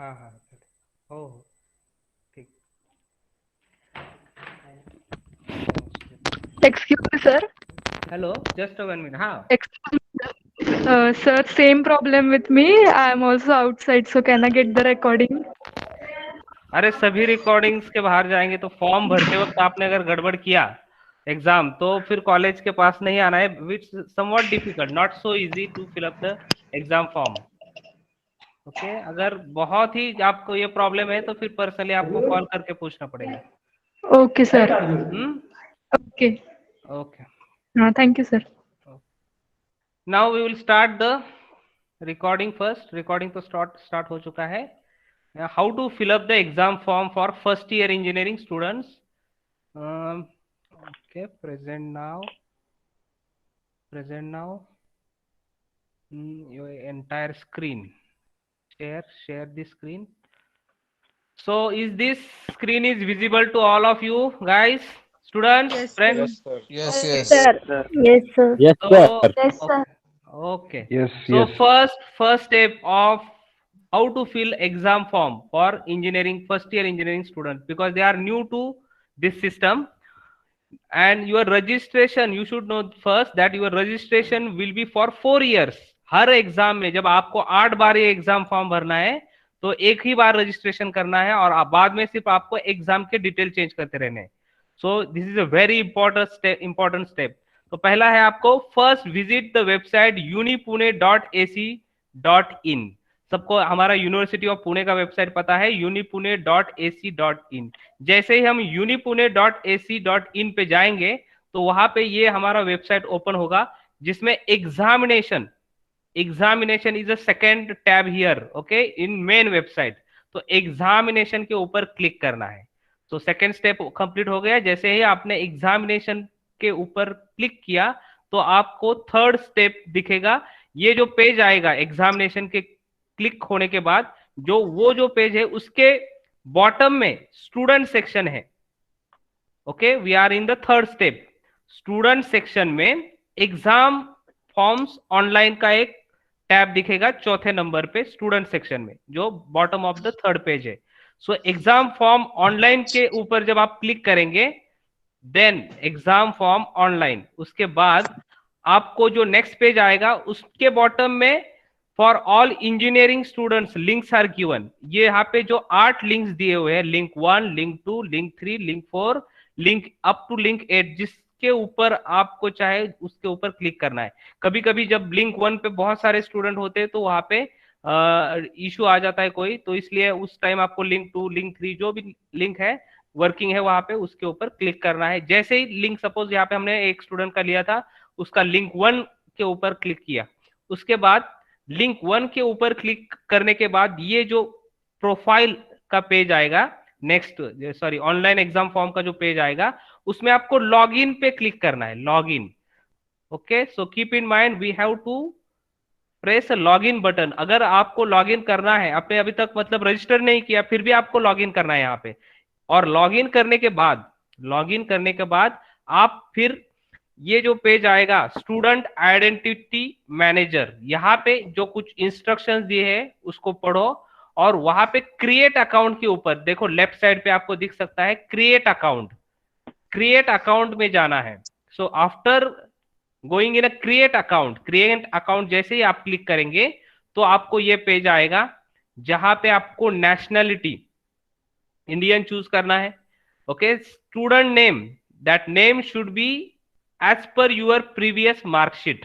हाँ हाँ चले, हो ठीक। Excuse me, sir. Hello, just 1 minute, हाँ। Excuse me, sir. Same problem with me. I am also outside, so can I get the recording? अरे सभी रिकॉर्डिंग्स के बाहर जाएंगे तो फॉर्म भरते वक्त आपने अगर गड़बड़ किया एग्जाम, तो फिर कॉलेज के पास नहीं आना है, which somewhat difficult, not so easy to fill up the exam form. Okay, अगर बहुत ही आपको ये प्रॉब्लम है तो फिर पर्सनली आपको कॉल करके पूछना पड़ेगा। Okay, sir. Hmm. Okay. Okay, Thank you, sir. Now we will start the recording first. Recording तो स्टार्ट हो चुका है। How to fill up the exam form for first year engineering students. Okay, present now your entire screen. Share the screen. So is this screen is visible to all of you guys, students, Yes, friends? sir. Yes, sir. Yes, Okay. yes. Sir. Yes, sir. Yes, So sir. Yes, sir. okay, okay. Yes, So yes. first step of how to fill exam form for engineering first year engineering students, because they are new to this system. And your registration, you should know first that your registration will be for 4 years. Her exam में जब आपको 8 बार ये exam form भरना है तो एक ही बार registration करना है, और बाद में सिर्फ आपको एग्जाम के डिटेल चेंज करते रहने हैं। So this is a very important step. तो पहला है, आपको first visit the website unipune.ac.in। सबको हमारा यूनिवर्सिटी ऑफ पुणे का वेबसाइट पता है, unipune.ac.in। जैसे ही हम unipune.ac.in पे जाएंगे तो वहां पे ये हमारा वेबसाइट ओपन होगा, जिसमें examination is a second tab here, okay, in main website. तो एग्जामिनेशन के ऊपर क्लिक करना है। तो सेकेंड स्टेप कंप्लीट हो गया। जैसे ही आपने एग्जामिनेशन के ऊपर क्लिक किया तो आपको थर्ड स्टेप दिखेगा। ये जो पेज आएगा एग्जामिनेशन के क्लिक होने के बाद, जो पेज है उसके बॉटम में स्टूडेंट सेक्शन है। Okay, we are in the third step. Student section में एग्जाम फॉर्म्स ऑनलाइन का एक टैब दिखेगा चौथे नंबर पे स्टूडेंट सेक्शन में, जो bottom of the third page है। सो एग्जाम फॉर्म ऑनलाइन के ऊपर जब आप क्लिक करेंगे, देन एग्जाम फॉर्म ऑनलाइन, उसके बाद आपको जो नेक्स्ट पेज आएगा उसके बॉटम में for all engineering students links are given. ये यहाँ पे जो 8 लिंक्स दिए हुए हैं, link 1, link 2, link 3, link 4, link up to link 8, जिसके ऊपर आपको चाहे उसके ऊपर क्लिक करना है। कभी कभी जब लिंक 1 पे बहुत सारे स्टूडेंट होते हैं तो वहां पे इशू आ जाता है कोई, तो इसलिए उस टाइम आपको लिंक 2, लिंक 3 जो भी लिंक है वर्किंग है वहां पे उसके ऊपर क्लिक करना है। जैसे ही लिंक, सपोज यहाँ पे हमने एक स्टूडेंट का लिया था, उसका लिंक 1 के ऊपर क्लिक किया, उसके बाद लिंक 1 के ऊपर क्लिक करने के बाद ये जो प्रोफाइल का पेज आएगा, next sorry online exam form का जो पेज आएगा, उसमें आपको लॉगिन पे क्लिक करना है, login. Okay, so keep in mind we have to press login button. अगर आपको लॉगिन करना है, आपने अभी तक मतलब रजिस्टर नहीं किया फिर भी आपको लॉगिन करना है यहाँ पे। और लॉगिन करने के बाद आप फिर ये जो पेज आएगा स्टूडेंट आइडेंटिटी मैनेजर, यहाँ पे जो कुछ इंस्ट्रक्शंस दिए हैं उसको पढ़ो, और वहां पे क्रिएट अकाउंट के ऊपर देखो, लेफ्ट साइड पे आपको दिख सकता है क्रिएट अकाउंट में जाना है। So after going in a create account जैसे ही आप क्लिक करेंगे तो आपको ये पेज आएगा, जहां पे आपको नेशनलिटी इंडियन चूज करना है। Okay, student name, that name should be as per your previous marksheet.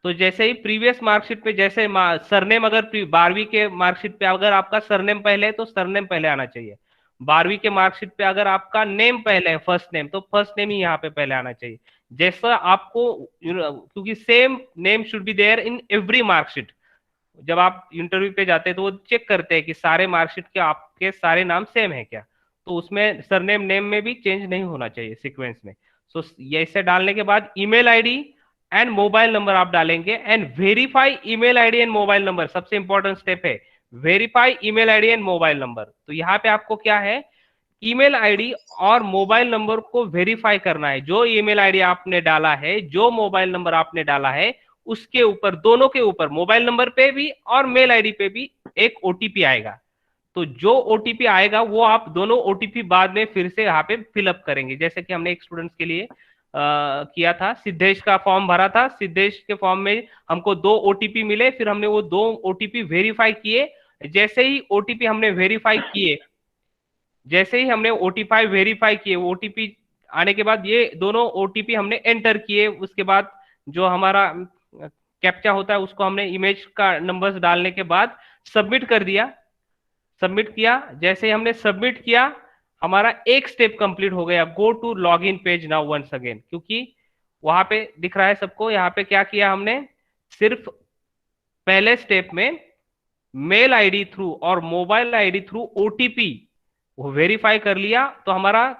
तो जैसे ही प्रीवियस मार्कशीट पे, जैसे सरनेम, अगर 12वीं के मार्कशीट पे अगर आपका सरनेम पहले है तो सरनेम पहले आना चाहिए। 12वीं के मार्कशीट पे अगर आपका नेम पहले है, फर्स्ट नेम, तो फर्स्ट नेम ही यहाँ पे पहले आना चाहिए। जैसा आपको क्योंकि same name should be there in every marksheet. जब आप इंटरव्यू पे जाते हैं तो वो चेक करते हैं कि सारे मार्कशीट के आपके सारे नाम सेम है क्या, तो उसमें सरनेम नेम में भी चेंज नहीं होना चाहिए सीक्वेंस में। सो ये ऐसे डालने के बाद email ID and mobile number आप डालेंगे, and verify email ID and mobile number, सबसे इंपॉर्टेंट स्टेप है verify email ID and mobile number. तो यहाँ पे आपको क्या है, ईमेल आईडी और मोबाइल नंबर को वेरीफाई करना है। जो ईमेल आईडी आपने डाला है, जो मोबाइल नंबर आपने डाला है, उसके ऊपर, दोनों के ऊपर, मोबाइल नंबर पे भी और मेल आईडी पे भी एक ओटीपी आएगा। तो जो ओटीपी आएगा वो आप दोनों ओटीपी बाद में फिर से यहाँ पे फिलअप करेंगे। जैसे कि हमने एक स्टूडेंट्स के लिए किया था, सिद्धेश का फॉर्म भरा था, सिद्धेश के फॉर्म में हमको 2 ओटीपी मिले, फिर हमने वो 2 ओटीपी वेरीफाई किए। जैसे ही ओटीपी हमने वेरीफाई किए, जैसे ही हमने ओटीपी वेरीफाई किए, ओटीपी आने के बाद ये दोनों ओटीपी हमने एंटर किए। उसके बाद जो हमारा कैप्चा होता है उसको हमने इमेज का नंबर्स डालने के बाद सबमिट कर दिया। सबमिट किया, जैसे ही हमने सबमिट किया हमारा एक स्टेप कंप्लीट हो गया, go to log in page now once again. क्योंकि वहां पे दिख रहा है सबको, यहाँ पे क्या किया हमने, सिर्फ पहले स्टेप में मेल आईडी थ्रू और मोबाइल आईडी थ्रू ओटीपी वो वेरीफाई कर लिया, तो हमारा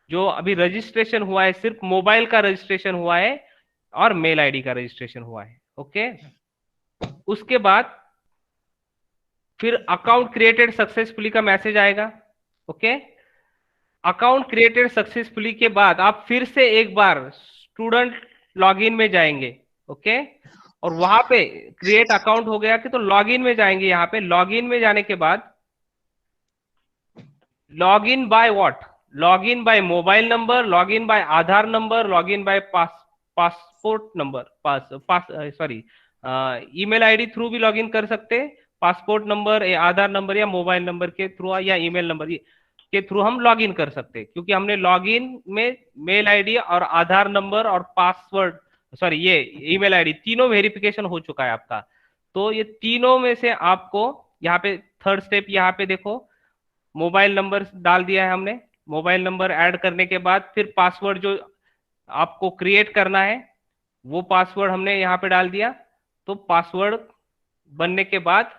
जो अभी रजिस्ट्रेशन हुआ है सिर्फ मोबाइल का रजिस्ट्रेशन हुआ है और मेल आईडी का रजिस्ट्रेशन हुआ है। ओके, उसके बाद फिर अकाउंट क्रिएटेड सक्सेसफुली का मैसेज आएगा। ओके, अकाउंट क्रिएटेड सक्सेसफुली के बाद आप फिर से एक बार स्टूडेंट लॉगिन में जाएंगे। ओके, और वहां पे क्रिएट अकाउंट हो गया कि तो लॉगिन में जाएंगे। यहाँ पे लॉगिन में जाने के बाद login by what, login by mobile number, login by Aadhaar number, login by passport number, sorry email ID through भी लॉगिन कर सकते हैं। पासपोर्ट नंबर, आधार नंबर या मोबाइल नंबर के थ्रू या ईमेल नंबर के थ्रू हम लॉगिन कर सकते हैं, क्योंकि हमने लॉगिन में मेल आईडी और आधार नंबर और पासवर्ड, सॉरी ये ईमेल आईडी तीनों वेरिफिकेशन हो चुका है आपका। तो ये तीनों में से आपको यहाँ पे थर्ड स्टेप, यहाँ पे देखो मोबाइल नंबर डाल दिया है हमने। मोबाइल नंबर ऐड करने के बाद फिर पासवर्ड जो आपको क्रिएट करना है वो पासवर्ड हमने यहाँ पे डाल दिया। तो पासवर्ड बनने के बाद,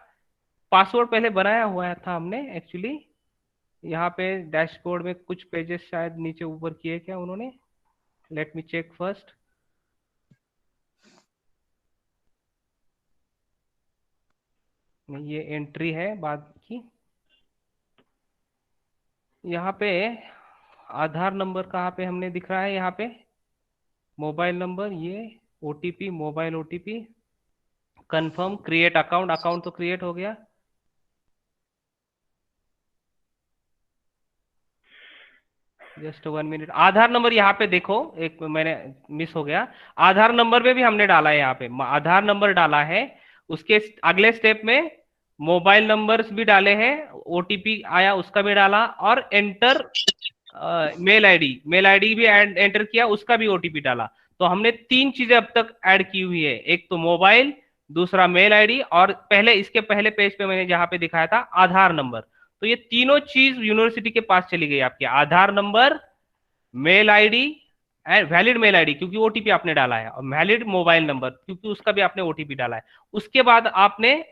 पासवर्ड पहले बनाया हुआ था हमने एक्चुअली, यहाँ पे डैशबोर्ड में कुछ पेजेस शायद नीचे ऊपर किए क्या उन्होंने, लेट मी चेक फर्स्ट। ये एंट्री है बाद की। यहाँ पे आधार नंबर कहाँ पे हमने दिख रहा है, यहाँ पे मोबाइल नंबर, ये OTP, mobile OTP, confirm, create account, account तो क्रिएट हो गया। जस्ट 1 मिनट, आधार नंबर यहाँ पे देखो, एक मैंने मिस हो गया, आधार नंबर पे भी हमने डाला है, यहाँ पे आधार नंबर डाला है। उसके अगले स्टेप में मोबाइल नंबर्स भी डाले हैं, ओटीपी आया उसका भी डाला, और enter mail ID, mail ID भी एंटर किया, उसका भी ओटीपी डाला। तो हमने 3 चीजें अब तक ऐड की हुई है, एक तो मोबाइल, दूसरा मेल आईडी, और पहले इसके पहले पेज पे मैंने जहां पे दिखाया था आधार नंबर। तो ये तीनों चीज यूनिवर्सिटी के पास चली गई आपकी, Aadhaar number, mail ID and valid mail ID क्योंकि ओटीपी आपने डाला है, और वैलिड मोबाइल नंबर क्योंकि उसका भी आपने ओटीपी डाला है। उसके बाद आपने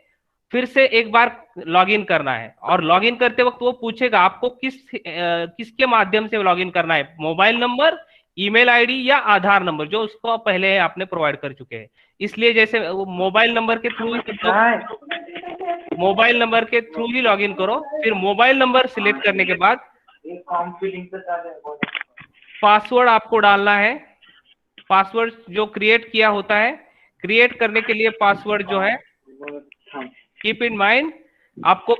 फिर से एक बार लॉगिन करना है, और लॉगिन करते वक्त वो पूछेगा आपको किसके माध्यम से लॉगिन करना है, मोबाइल नंबर, ईमेल आईडी या आधार नंबर, जो उसको पहले आपने प्रोवाइड कर चुके हैं। इसलिए जैसे मोबाइल नंबर के थ्रू मोबाइल नंबर के थ्रू ही लॉगिन करो। फिर मोबाइल नंबर सिलेक्ट करने के बाद पासवर्ड आपको डालना है। पासवर्ड जो क्रिएट किया होता है, क्रिएट करने के लिए पासवर्ड जो है, कीप इन माइंड आपको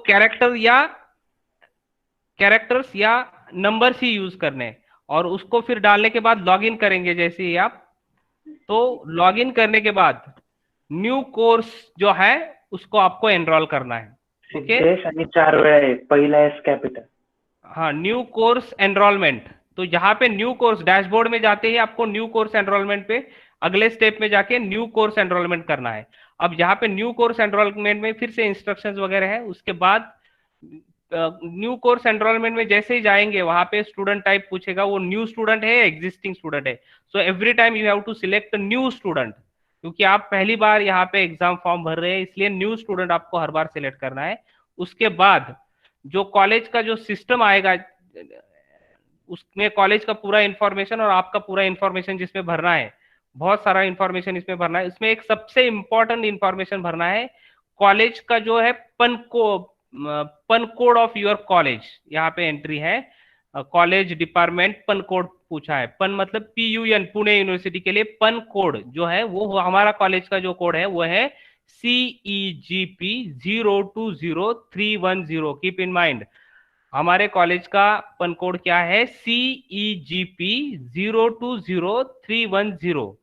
कैरेक्टर्स या नंबर्स ही यूज करने हैं, और उसको फिर डालने के बाद लॉगिन करेंगे जैसे ही आप। तो लॉगिन करने के बाद न्यू कोर्स जो है उसको आपको एनरोल करना है। ओके, आणि 4 वेळा आहे, पहिला एस कॅपिटल। हाँ, न्यू कोर्स एनरोलमेंट। तो यहाँ पे न्यू कोर्स डैशबोर्ड में जाते ही आपको न्यू कोर्स एनरोलमेंट पे अगले स्टेप में जाके न्यू कोर्स एनरोलमेंट करना है। अब यहाँ पे न्यू कोर्स एनरोलमेंट में फिर से इंस्ट्रक्शंस वगैरह है। उसके बाद न्यू कोर्स एनरोलमेंट में जैसे ही जाएंगे वहां पे स्टूडेंट टाइप पूछेगा, वो न्यू स्टूडेंट है, एग्जिस्टिंग स्टूडेंट है। So every time you have to select new student, क्योंकि आप पहली बार यहाँ पे एग्जाम फॉर्म भर रहे हैं, इसलिए न्यू स्टूडेंट आपको हर बार सिलेक्ट करना है। उसके बाद जो कॉलेज का जो सिस्टम आएगा उसमें कॉलेज का पूरा इंफॉर्मेशन और आपका पूरा इंफॉर्मेशन जिसमें भरना है, बहुत सारा इंफॉर्मेशन इसमें भरना है। इसमें एक सबसे इंपॉर्टेंट इंफॉर्मेशन भरना है, कॉलेज का जो है पन कोड ऑफ योर कॉलेज। यहाँ पे एंट्री है, कॉलेज डिपार्टमेंट पन कोड पूछा है। पन मतलब PUN, पुणे यूनिवर्सिटी के लिए पन कोड जो है वो हमारा कॉलेज का जो कोड है वो है CEGP 020310। कीप इन माइंड, हमारे कॉलेज का पन कोड क्या है, CEGP 020310।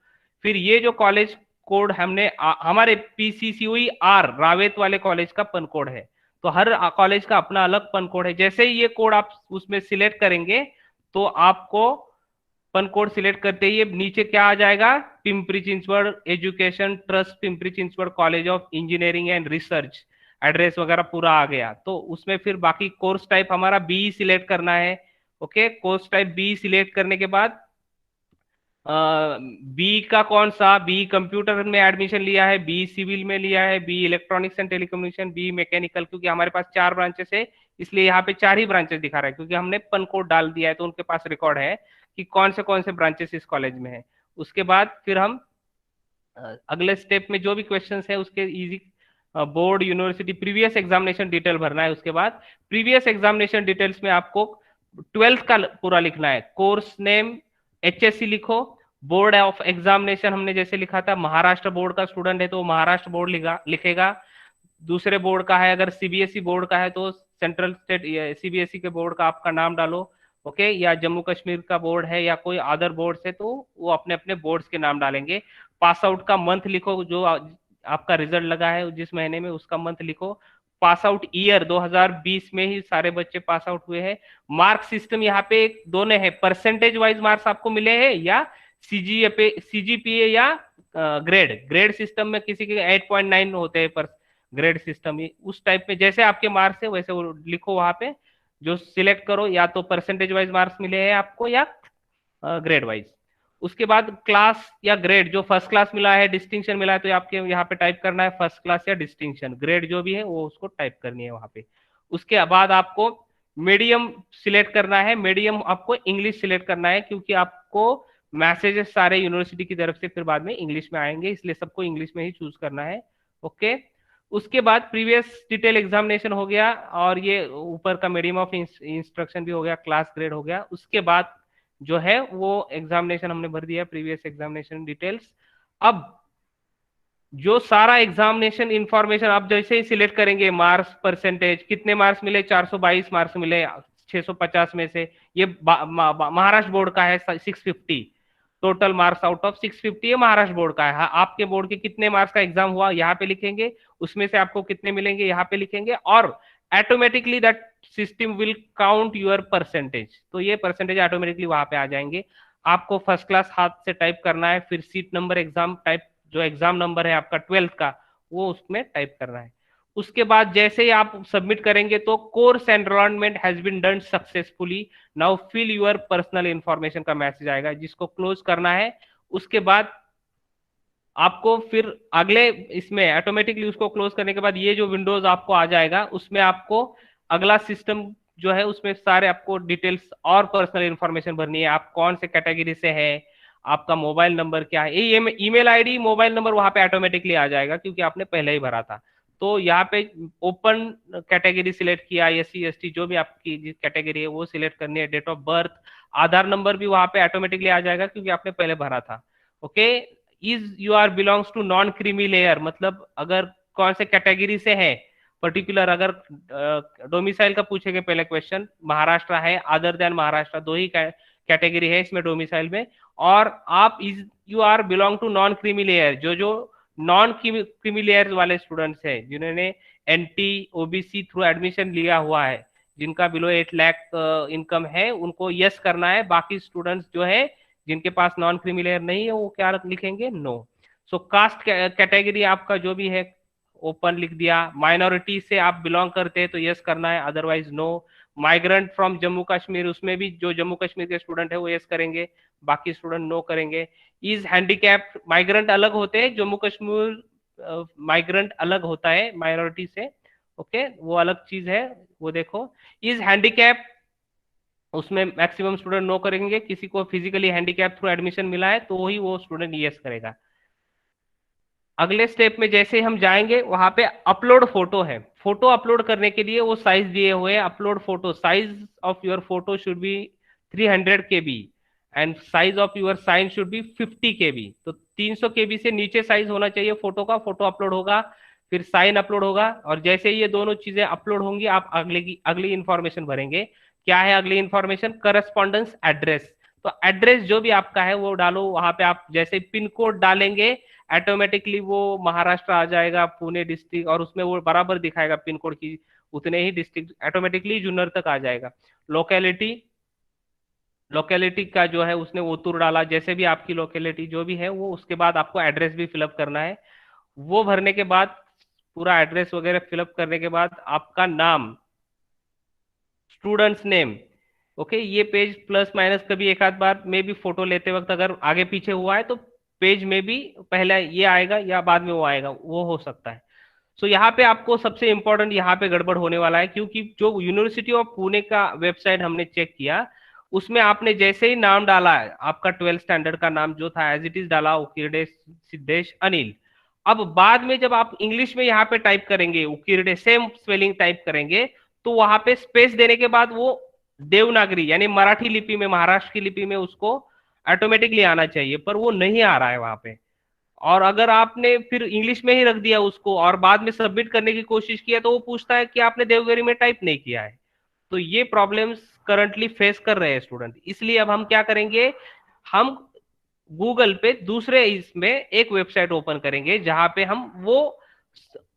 फिर ये जो कॉलेज कोड हमने हमारे PCCOE-R रावेत वाले कॉलेज का पन कोड है। तो हर कॉलेज का अपना अलग पन कोड है। जैसे ही ये कोड आप उसमें सिलेक्ट करेंगे तो आपको पन कोड सिलेक्ट करते ही नीचे क्या आ जाएगा, Pimpri Chinchwad education trust, Pimpri Chinchwad college of engineering and research, address वगैरह पूरा आ गया। तो उसमें फिर बाकी कोर्स टाइप हमारा बी सिलेक्ट करना है। Okay, course type B select करने के बाद बी का कौन सा, बी कंप्यूटर में एडमिशन लिया है, बी सिविल में लिया है, B electronics and telecommunication, B mechanical, क्योंकि हमारे पास 4 ब्रांचेस है इसलिए यहाँ पे 4 ही ब्रांचेस दिखा रहा है, क्योंकि हमने पन कोड डाल दिया है तो उनके पास रिकॉर्ड है कि कौन से ब्रांचेस इस कॉलेज में है। उसके बाद फिर हम अगले स्टेप में जो भी क्वेश्चंस है उसके easy board university previous examination detail भरना है। उसके बाद प्रीवियस एग्जामिनेशन डिटेल्स में आपको 12th का पूरा लिखना है, कोर्स नेम HSC लिखो, बोर्ड ऑफ एग्जामिनेशन हमने जैसे लिखा था महाराष्ट्र बोर्ड का स्टूडेंट है तो महाराष्ट्र बोर्ड लिखेगा। दूसरे बोर्ड का है, अगर CBSE बोर्ड का है तो सेंट्रल स्टेट CBSE के बोर्ड का आपका नाम डालो। ओके, या जम्मू कश्मीर का बोर्ड है या कोई अदर बोर्ड से तो वो अपने अपने बोर्ड्स के नाम डालेंगे। पास आउट का मंथ लिखो, जो आपका रिजल्ट लगा है जिस महीने में उसका मंथ लिखो। पास आउट ईयर 2020 में ही सारे बच्चे पास आउट हुए हैं। मार्क सिस्टम यहाँ पे दोनों है, परसेंटेज वाइज मार्क्स आपको मिले हैं या CGPA या ग्रेड सिस्टम में किसी के 8.9 होते हैं पर ग्रेड सिस्टम, उस टाइप में जैसे आपके मार्क्स है वैसे वो लिखो वहां पे, जो सिलेक्ट करो, या तो परसेंटेज वाइज मार्क्स मिले हैं आपको या ग्रेड वाइज। उसके बाद क्लास या ग्रेड, जो फर्स्ट क्लास मिला है, डिस्टिंक्शन मिला है तो आपके यहाँ पे टाइप करना है फर्स्ट क्लास या डिस्टिंक्शन, ग्रेड जो भी है वो उसको टाइप करनी है वहां पे। उसके बाद आपको मीडियम सिलेक्ट करना है, मीडियम आपको इंग्लिश सिलेक्ट करना है, क्योंकि आपको मैसेजेस सारे यूनिवर्सिटी की तरफ से फिर बाद में इंग्लिश में आएंगे, इसलिए सबको इंग्लिश में ही चूज करना है। ओके, उसके बाद प्रीवियस डिटेल एग्जामिनेशन हो गया और ये ऊपर का मीडियम ऑफ इंस्ट्रक्शन भी हो गया, क्लास ग्रेड हो गया। उसके बाद जो है वो एग्जामिनेशन हमने भर दिया, प्रीवियस एग्जामिनेशन डिटेल्स। अब जो सारा एग्जामिनेशन इंफॉर्मेशन आप जैसे ही सिलेक्ट करेंगे, मार्क्स परसेंटेज, कितने मार्क्स मिले, 422 मार्क्स मिले 650 में से, ये महाराष्ट्र बोर्ड का है 650, टोटल मार्क्स आउट ऑफ 650 ये महाराष्ट्र बोर्ड का है। हाँ, आपके बोर्ड के कितने मार्क्स का एग्जाम हुआ यहाँ पे लिखेंगे, उसमें से आपको कितने मिलेंगे यहाँ पे लिखेंगे, और automatically that system will count your percentage, तो ये परसेंटेज ऑटोमेटिकली वहां पे आ जाएंगे। आपको फर्स्ट क्लास हाथ से टाइप करना है, फिर सीट नंबर एग्जाम टाइप, जो एग्जाम नंबर है आपका 12th का वो उसमें टाइप करना है। उसके बाद जैसे ही आप सबमिट करेंगे तो course enrolment has been done successfully, now fill your personal information का मैसेज आएगा जिसको क्लोज करना है। उसके बाद आपको फिर अगले इसमें ऑटोमेटिकली उसको क्लोज करने के बाद ये जो विंडोज आपको आ जाएगा उसमें आपको अगला सिस्टम जो है उसमें सारे आपको डिटेल्स और पर्सनल इंफॉर्मेशन भरनी है, आप कौन से कैटेगरी से है, आपका मोबाइल नंबर क्या है, ये ईमेल आईडी मोबाइल नंबर वहां पे ऑटोमेटिकली आ जाएगा क्योंकि आपने पहले ही भरा था। तो यहाँ पे ओपन कैटेगरी सिलेक्ट किया, SC ST जो भी आपकी कैटेगरी है वो सिलेक्ट करनी है, date of birth, Aadhaar number भी वहां पे ऑटोमेटिकली आ जाएगा क्योंकि आपने पहले भरा था। Okay, is you are belongs to non creamy layer, मतलब अगर कौन से कैटेगरी से है पर्टिकुलर, अगर डोमिसाइल का पूछेंगे पहले क्वेश्चन, महाराष्ट्र है, अदर देन महाराष्ट्र, दो ही कैटेगरी है इसमें डोमिसाइल में, और आप is you are belong to non creamy layer, जो नॉन क्रीमी लेयर वाले स्टूडेंट्स हैं जिन्होंने NT OBC थ्रू एडमिशन लिया हुआ है, जिनका बिलो 8 लाख इनकम है, उनको यस करना है। बाकी स्टूडेंट्स जो है जिनके पास नॉन क्रीमी लेयर नहीं है वो क्या लिखेंगे, नो। सो कास्ट कैटेगरी आपका जो भी है ओपन लिख दिया, माइनॉरिटी से आप बिलोंग करते हैं तो यस करना है, otherwise no. Migrant from Jammu Kashmir, उसमें भी जो जम्मू कश्मीर के स्टूडेंट है वो यस करेंगे, बाकी स्टूडेंट नो करेंगे। इज हैंडीकैप, माइग्रेंट अलग होते हैं, जम्मू कश्मीर माइग्रेंट अलग होता है माइनॉरिटी से, ओके वो अलग चीज है, वो देखो। इज हैंडीकैप, उसमें मैक्सिमम स्टूडेंट नो करेंगे, किसी को फिजिकली हैंडीकैप थ्रू एडमिशन मिला है तो ही वो स्टूडेंट यस करेगा। अगले स्टेप में जैसे हम जाएंगे वहां पे अपलोड फोटो है, फोटो अपलोड करने के लिए वो साइज दिए हुए हैं, upload photo, size of your photo should be 300 KB and size of your sign should be 50 KB। तो 300 KB से नीचे साइज होना चाहिए फोटो का, फोटो अपलोड होगा। फिर साइन अपलोड होगा, और जैसे ये दोनों चीजें अपलोड होंगी आप अगली इंफॉर्मेशन भरेंगे। क्या है अगली इंफॉर्मेशन? Correspondence address. तो एड्रेस जो भी आपका है वो डालो वहां पे। आप जैसे पिन कोड डालेंगे ऑटोमेटिकली वो महाराष्ट्र आ जाएगा, पुणे डिस्ट्रिक्ट, और उसमें वो बराबर दिखाएगा पिन कोड की, उतने ही डिस्ट्रिक्ट ऑटोमेटिकली जुन्नर तक आ जाएगा। लोकेलिटी, लोकेलिटी का जो है उसने ओतूर डाला, जैसे भी आपकी लोकेलिटी जो भी है वो, उसके बाद आपको एड्रेस भी फिलअप करना है। वो भरने के बाद, पूरा एड्रेस वगैरह फिलअप करने के बाद आपका नाम, स्टूडेंट्स नेम, ओके। ये पेज प्लस माइनस कभी एक आध बार में भी फोटो लेते वक्त अगर आगे पीछे हुआ है तो पेज में भी पहले ये आएगा या बाद में वो आएगा, वो हो सकता है। सो यहाँ पे आपको सबसे इंपॉर्टेंट यहाँ पे गड़बड़ होने वाला है, क्योंकि जो यूनिवर्सिटी ऑफ पुणे का वेबसाइट हमने चेक किया उसमें आपने जैसे ही नाम डाला है, आपका 12th स्टैंडर्ड का नाम जो था एज इट इज डाला, उकिरडे सिद्धेश अनिल। अब बाद में जब आप इंग्लिश में यहाँ पे टाइप करेंगे उकिरडे, सेम स्पेलिंग टाइप करेंगे, तो वहां पे स्पेस देने के बाद वो देवनागरी यानी मराठी लिपि में, महाराष्ट्र की लिपि में उसको ऑटोमेटिकली आना चाहिए, पर वो नहीं आ रहा है वहां पे। और अगर आपने फिर इंग्लिश में ही रख दिया उसको और बाद में सबमिट करने की कोशिश किया तो वो पूछता है कि आपने देवगिरी में टाइप नहीं किया है। तो ये प्रॉब्लम्स करंटली फेस कर रहे हैं स्टूडेंट। इसलिए अब हम क्या करेंगे, हम गूगल पे दूसरे इसमें एक वेबसाइट ओपन करेंगे जहां पे हम वो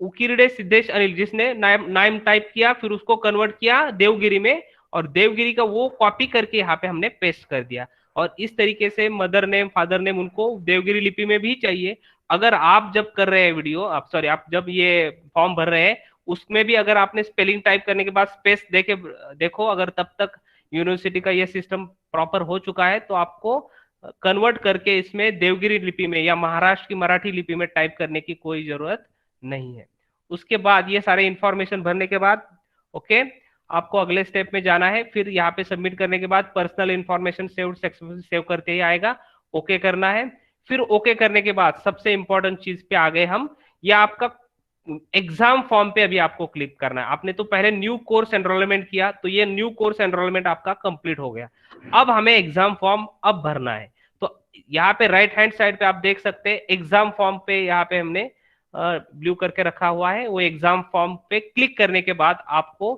उकिरडे सिद्धेश अनिल जिसने नाम टाइप किया फिर उसको कन्वर्ट किया देवगिरी में, और देवगिरी का वो कॉपी करके यहाँ पे हमने पेस्ट कर दिया। और इस तरीके से मदर नेम फादर नेम उनको देवगिरी लिपि में भी चाहिए। अगर आप जब कर रहे हैं वीडियो, आप सॉरी आप जब ये फॉर्म भर रहे हैं उसमें भी अगर आपने स्पेलिंग टाइप करने के बाद स्पेस देके देखो, अगर तब तक यूनिवर्सिटी का ये सिस्टम प्रॉपर हो चुका है तो आपको कन्वर्ट करके इसमें देवगिरी लिपि में या महाराष्ट्र की मराठी लिपि में टाइप करने की कोई जरूरत नहीं है। उसके बाद ये सारे इंफॉर्मेशन भरने के बाद ओके, आपको अगले स्टेप में जाना है। फिर यहाँ पे सबमिट करने के बाद पर्सनल इंफॉर्मेशन सेव करते ही आएगा, ओके करना है। फिर ओके करने के बाद सबसे इंपॉर्टेंट चीज पे आ गए हम, या आपका एग्जाम फॉर्म पे अभी आपको क्लिक करना है। आपने तो पहले न्यू कोर्स एनरोलमेंट किया, तो ये न्यू कोर्स एनरोलमेंट आपका कंप्लीट हो गया। अब हमें एग्जाम फॉर्म अब भरना है। तो यहाँ पे राइट हैंड साइड पे आप देख सकते हैं एग्जाम फॉर्म पे यहाँ पे हमने ब्लू करके रखा हुआ है। वो एग्जाम फॉर्म पे क्लिक करने के बाद आपको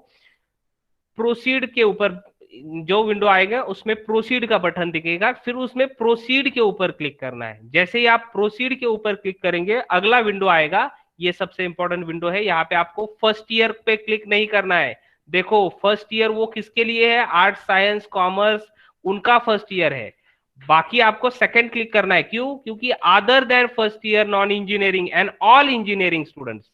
प्रोसीड के ऊपर जो विंडो आएगा उसमें प्रोसीड का बटन दिखेगा, फिर उसमें प्रोसीड के ऊपर क्लिक करना है। जैसे ही आप प्रोसीड के ऊपर क्लिक करेंगे अगला विंडो आएगा, ये सबसे इंपॉर्टेंट विंडो है। यहाँ पे आपको फर्स्ट ईयर पे क्लिक नहीं करना है। देखो फर्स्ट ईयर वो किसके लिए है, आर्ट साइंस कॉमर्स उनका फर्स्ट ईयर है। बाकी आपको सेकंड क्लिक करना है, क्यों? क्योंकि other than first year non engineering and all engineering students,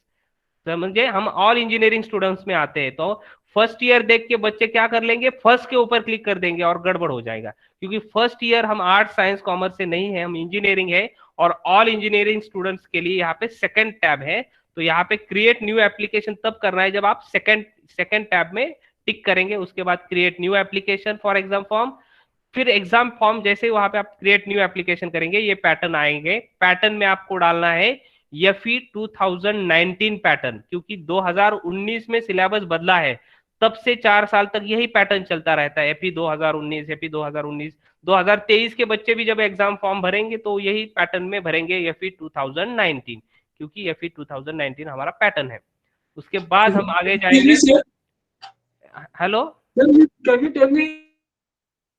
समझे, हम ऑल इंजीनियरिंग स्टूडेंट्स में आते हैं। तो फर्स्ट ईयर देख के बच्चे क्या कर लेंगे, फर्स्ट के ऊपर क्लिक कर देंगे और गड़बड़ हो जाएगा, क्योंकि फर्स्ट ईयर हम आर्ट साइंस कॉमर्स से नहीं है, हम इंजीनियरिंग है। और ऑल इंजीनियरिंग स्टूडेंट्स के लिए यहाँ पे सेकंड टैब है। तो यहाँ पे क्रिएट न्यू एप्लीकेशन तब करना है जब आप सेकंड टैब में टिक करेंगे। उसके बाद create new application for exam form. फिर एग्जाम फॉर्म जैसे वहां पे आप क्रिएट न्यू एप्लीकेशन करेंगे ये पैटर्न आएंगे। पैटर्न में आपको डालना है एफई 2019 पैटर्न, क्योंकि 2019 में सिलेबस बदला है, तब से 4 साल तक यही पैटर्न चलता रहता है। एफई 2019, एफई 2019, 2023 के बच्चे भी जब एग्जाम फॉर्म भरेंगे तो यही पैटर्न में भरेंगे एफई 2019, क्योंकि एफई 2019 हमारा पैटर्न है। उसके बाद हम आगे जाएंगे। Hello, Can you tell me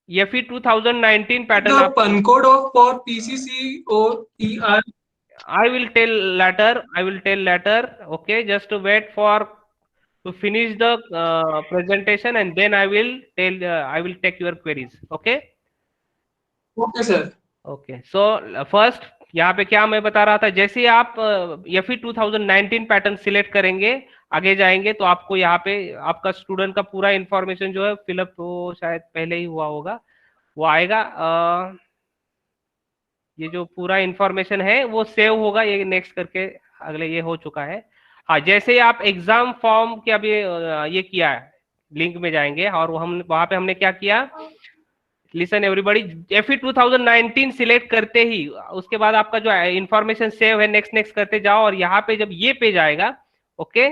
FE 2019 pattern the PAN code of for PCC or ER? I will tell later. I will tell later. Okay, just to wait for to finish the presentation and then I will tell. I will take your queries. Okay. Okay, sir. Okay. So first यहाँ पे क्या मैं बता रहा था, जैसे ही आप FE 2019 pattern select करेंगे आगे जाएंगे तो आपको यहाँ पे आपका स्टूडेंट का पूरा इंफॉर्मेशन जो है फिलअप तो शायद पहले ही हुआ होगा, वो आएगा। ये जो पूरा इंफॉर्मेशन है वो सेव होगा, ये नेक्स्ट करके अगले ये हो चुका है। हाँ, जैसे ही आप एग्जाम फॉर्म के अभी ये किया है लिंक में जाएंगे और वो हम वहां पे हमने क्या किया, लिसन एवरीबॉडी, एफई 2019 सिलेक्ट करते ही उसके बाद आपका जो इंफॉर्मेशन सेव है नेक्स्ट नेक्स्ट करते जाओ, और यहाँ पे जब ये पेज आएगा ओके,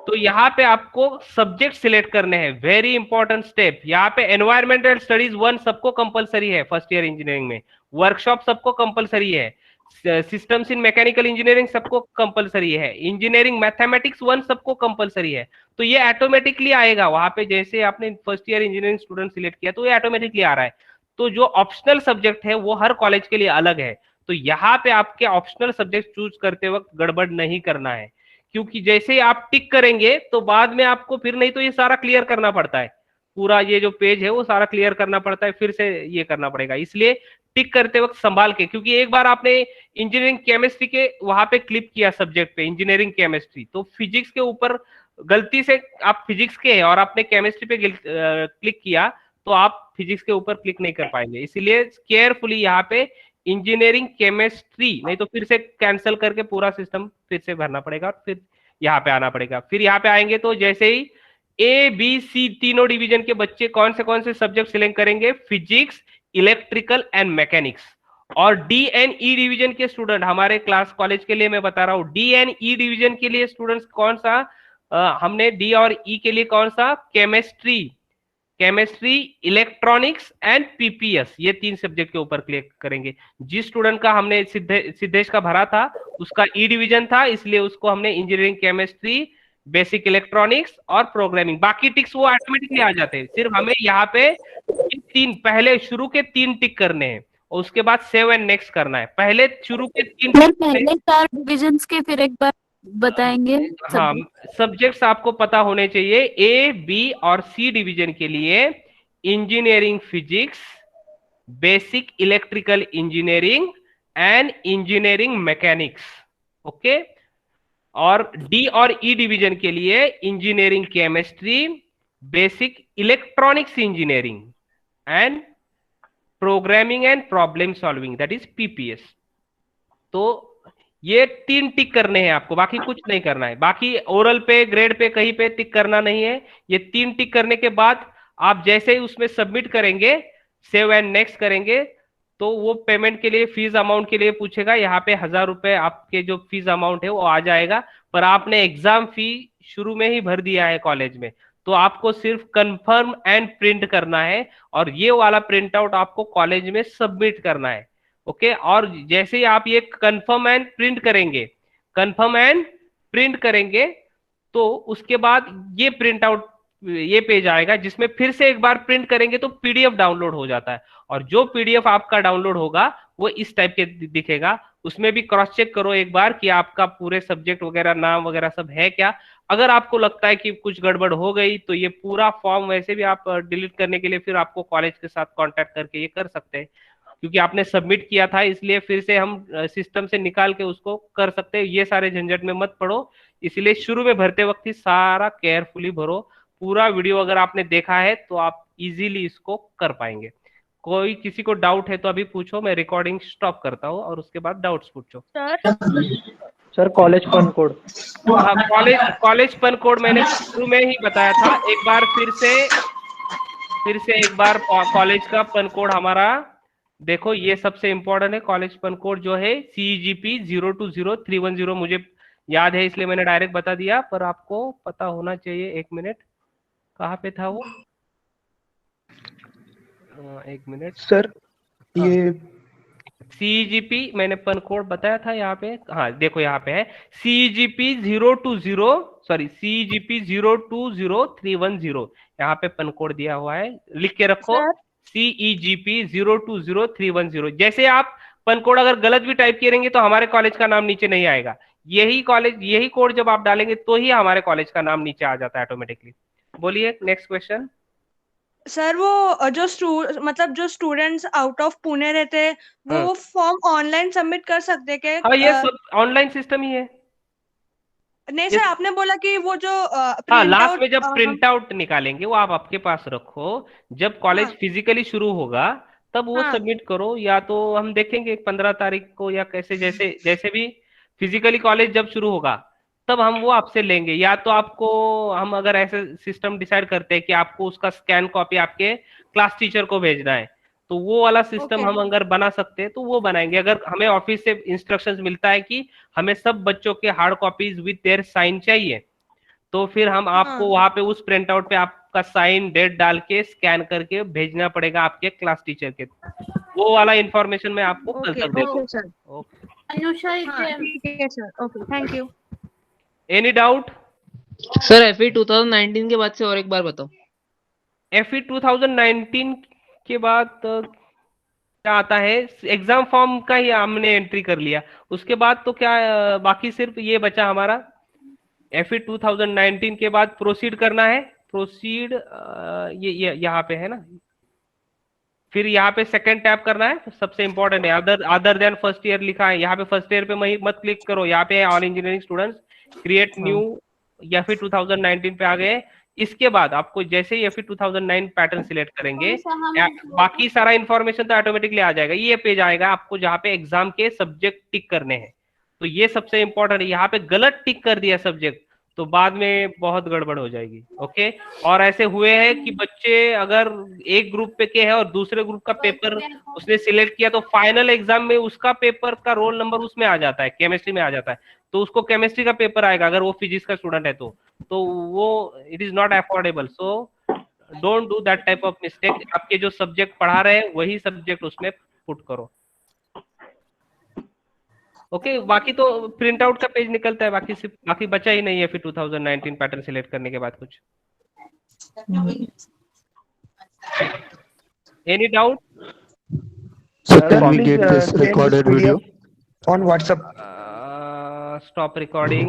तो यहाँ पे आपको सब्जेक्ट सिलेक्ट करने हैं। वेरी इंपॉर्टेंट स्टेप, यहाँ पे एनवायरमेंटल स्टडीज 1 सबको कंपलसरी है फर्स्ट ईयर इंजीनियरिंग में, वर्कशॉप सबको कंपलसरी है, सिस्टम्स इन मैकेनिकल इंजीनियरिंग सबको कंपलसरी है, इंजीनियरिंग मैथमेटिक्स 1 सबको कंपलसरी है। तो ये ऑटोमेटिकली आएगा वहां पे, जैसे आपने first year engineering student select किया तो ये ऑटोमेटिकली आ रहा है। तो जो ऑप्शनल सब्जेक्ट है वो हर कॉलेज के लिए अलग है। तो यहाँ पे आपके ऑप्शनल सब्जेक्ट चूज करते वक्त गड़बड़ नहीं करना है, क्योंकि जैसे ही आप टिक करेंगे तो बाद में आपको फिर नहीं तो ये सारा क्लियर करना पड़ता है, पूरा ये जो पेज है वो सारा क्लियर करना पड़ता है, फिर से ये करना पड़ेगा। इसलिए टिक करते वक्त संभाल के, क्योंकि एक बार आपने इंजीनियरिंग केमिस्ट्री के वहां पे क्लिक किया सब्जेक्ट पे इंजीनियरिंग केमिस्ट्री, तो फिजिक्स के ऊपर गलती से आप फिजिक्स के हैं और आपने केमिस्ट्री पे क्लिक किया तो आप फिजिक्स के ऊपर क्लिक नहीं कर पाएंगे। इसीलिए केयरफुली यहाँ पे इंजीनियरिंग केमिस्ट्री, नहीं तो फिर से कैंसिल करके पूरा सिस्टम फिर से भरना पड़ेगा और फिर यहाँ पे आना पड़ेगा। फिर यहाँ पे आएंगे तो जैसे ही ए बी सी तीनों डिवीजन के बच्चे कौन से सब्जेक्ट सिलेक्ट करेंगे, फिजिक्स, इलेक्ट्रिकल एंड मैकेनिक्स। और डी एंड ई डिवीजन के स्टूडेंट, हमारे क्लास कॉलेज के लिए मैं बता रहा हूँ, डी एंड ई डिवीजन के लिए स्टूडेंट्स कौन सा, हमने डी और ई के लिए कौन सा, केमिस्ट्री, इलेक्ट्रॉनिक्स एंड पीपीएस, ये 3 सब्जेक्ट के ऊपर क्लिक करेंगे। जिस स्टूडेंट का हमने सिद्धेश का भरा था उसका ई डिवीजन था, इसलिए उसको हमने इंजीनियरिंग केमिस्ट्री, बेसिक इलेक्ट्रॉनिक्स और प्रोग्रामिंग, बाकी टिक्स वो ऑटोमेटिकली आ जाते हैं। सिर्फ हमें यहाँ पे 3 पहले शुरू के 3 टिक करने हैं और उसके बाद सेव एंड नेक्स्ट करना है। पहले शुरू के 3 पहले 4 डिविजन्स के फिर एक बार बताएंगे। हाँ, सब्जेक्ट्स आपको पता होने चाहिए। ए बी और सी डिवीजन के लिए engineering physics, basic electrical engineering and engineering mechanics, okay. और डी और ई डिवीजन के लिए engineering chemistry, basic electronics engineering and programming and problem solving, that is PPS. तो ये 3 टिक करने हैं आपको, बाकी कुछ नहीं करना है। बाकी ओरल पे, ग्रेड पे, कहीं पे टिक करना नहीं है। ये 3 टिक करने के बाद आप जैसे ही उसमें सबमिट करेंगे, सेव एंड नेक्स्ट करेंगे, तो वो पेमेंट के लिए फीस अमाउंट के लिए पूछेगा। यहाँ पे 1000 रुपए आपके जो फीस अमाउंट है वो आ जाएगा, पर आपने एग्जाम फी शुरू में ही भर दिया है कॉलेज में, तो आपको सिर्फ कंफर्म एंड प्रिंट करना है और ये वाला प्रिंट आउट आपको कॉलेज में सबमिट करना है, ओके। और जैसे ही आप ये कंफर्म एंड प्रिंट करेंगे तो उसके बाद ये प्रिंट आउट, ये पेज आएगा जिसमें फिर से एक बार प्रिंट करेंगे तो पीडीएफ डाउनलोड हो जाता है। और जो पीडीएफ आपका डाउनलोड होगा वो इस टाइप के दिखेगा। उसमें भी क्रॉस चेक करो एक बार कि आपका पूरे सब्जेक्ट वगैरह, नाम वगैरह सब है क्या। अगर आपको लगता है कि कुछ गड़बड़ हो गई तो ये पूरा फॉर्म वैसे भी आप डिलीट करने के लिए फिर आपको कॉलेज के साथ कांटेक्ट करके ये कर सकते हैं, क्योंकि आपने सबमिट किया था, इसलिए फिर से हम सिस्टम से निकाल के उसको कर सकते हैं। ये सारे झंझट में मत पड़ो, इसलिए शुरू में भरते वक्त ही सारा केयरफुली भरो। पूरा वीडियो अगर आपने देखा है तो आप इजीली इसको कर पाएंगे। कोई किसी को डाउट है तो अभी पूछो, मैं रिकॉर्डिंग स्टॉप करता हूँ और उसके बाद डाउट्स पूछो। सर कॉलेज पन कोड, हाँ, कॉलेज पन कोड मैंने शुरू में ही बताया था। एक बार फिर से एक बार कॉलेज का पन कोड हमारा देखो, ये सबसे इंपॉर्टेंट है। कॉलेज पन कोड जो है CEGP 020310, मुझे याद है इसलिए मैंने डायरेक्ट बता दिया, पर आपको पता होना चाहिए। 1 मिनट, कहाँ पे था वो, 1 मिनट सर ये CEGP मैंने पन कोड बताया था यहाँ पे, हाँ देखो यहाँ पे है CEGP 020, यहाँ पे पन कोड दिया हुआ है, लिख के रखो CEGP 020310। जैसे आप पन कोड अगर गलत भी टाइप करेंगे तो हमारे कॉलेज का नाम नीचे नहीं आएगा। यही कोड जब आप डालेंगे तो ही हमारे कॉलेज का नाम नीचे आ जाता है ऑटोमेटिकली। बोलिए नेक्स्ट क्वेश्चन। सर वो जो स्टूडेंट्स आउट ऑफ पुणे रहते हैं वो फॉर्म ऑनलाइन सबमिट कर सकते हैं क्या? हाँ, ये सब ऑनलाइन सिस्टम ही है। नहीं सर, आपने बोला कि वो जो हाँ, लास्ट में जब प्रिंट आउट निकालेंगे वो आप आपके पास रखो, जब कॉलेज फिजिकली शुरू होगा तब वो सबमिट करो, या तो हम देखेंगे 15 तारीख को या कैसे, जैसे भी फिजिकली कॉलेज जब शुरू होगा तब हम वो आपसे लेंगे। या तो आपको हम अगर ऐसे सिस्टम डिसाइड करते हैं कि आपको उसका स्कैन कॉपी आपके क्लास टीचर को भेजना है, तो वो वाला सिस्टम हम अगर बना सकते हैं तो वो बनाएंगे। अगर हमें ऑफिस से इंस्ट्रक्शंस मिलता है कि हमें सब बच्चों के hard copies with their sign चाहिए, तो फिर हम आपको वहां पे उस प्रिंट आउट पे आपका साइन, डेट डाल के स्कैन करके भेजना पड़ेगा आपके क्लास टीचर के। वो वाला इंफॉर्मेशन मैं आपको कल तक दे दूंगा। अनुषा हाँ ठीक है sir, okay, thank you. Any doubt? Sir FE 2019 के बाद से और एक बार बताओ। FE 2019 के बाद क्या आता है? एग्जाम फॉर्म का ही हमने एंट्री कर लिया, उसके बाद तो क्या बाकी सिर्फ ये बचा हमारा। FE 2019 के बाद प्रोसीड करना है, प्रोसीड ये यहाँ पे है ना, फिर यहाँ पे सेकंड टैप करना है, सबसे इंपॉर्टेंट है, अदर देन फर्स्ट ईयर लिखा है, यहाँ पे फर्स्ट ईयर पे मत क्लिक करो, यहाँ पे all engineering students create new, या फिर 2019 पे आ गए। इसके बाद आपको जैसे ही FE 2009 पैटर्न सिलेक्ट करेंगे, बाकी सारा इन्फॉर्मेशन तो ऑटोमेटिकली आ जाएगा, ये पेज आएगा आपको जहाँ पे एग्जाम के सब्जेक्ट टिक करने हैं। तो ये सबसे इंपॉर्टेंट है, यहाँ पे गलत टिक कर दिया सब्जेक्ट तो बाद में बहुत गड़बड़ हो जाएगी। ओके, और ऐसे हुए हैं कि बच्चे अगर एक ग्रुप पे के हैं और दूसरे ग्रुप का पेपर उसने सिलेक्ट किया, तो फाइनल एग्जाम में उसका पेपर का रोल नंबर उसमें आ जाता है, केमिस्ट्री में आ जाता है, तो उसको केमिस्ट्री का पेपर आएगा अगर वो फिजिक्स का स्टूडेंट है तो वो it is not affordable. So don't do that type of mistake. आपके जो सब्जेक्ट पढ़ा रहे हैं वही सब्जेक्ट उसमें पुट करो। ओके, बाकी तो प्रिंट आउट का पेज निकलता है, बाकी बचा ही नहीं है फिर 2019 पैटर्न सिलेक्ट करने के बाद कुछ। Any doubt? So can we get this recorded video on WhatsApp? Stop recording.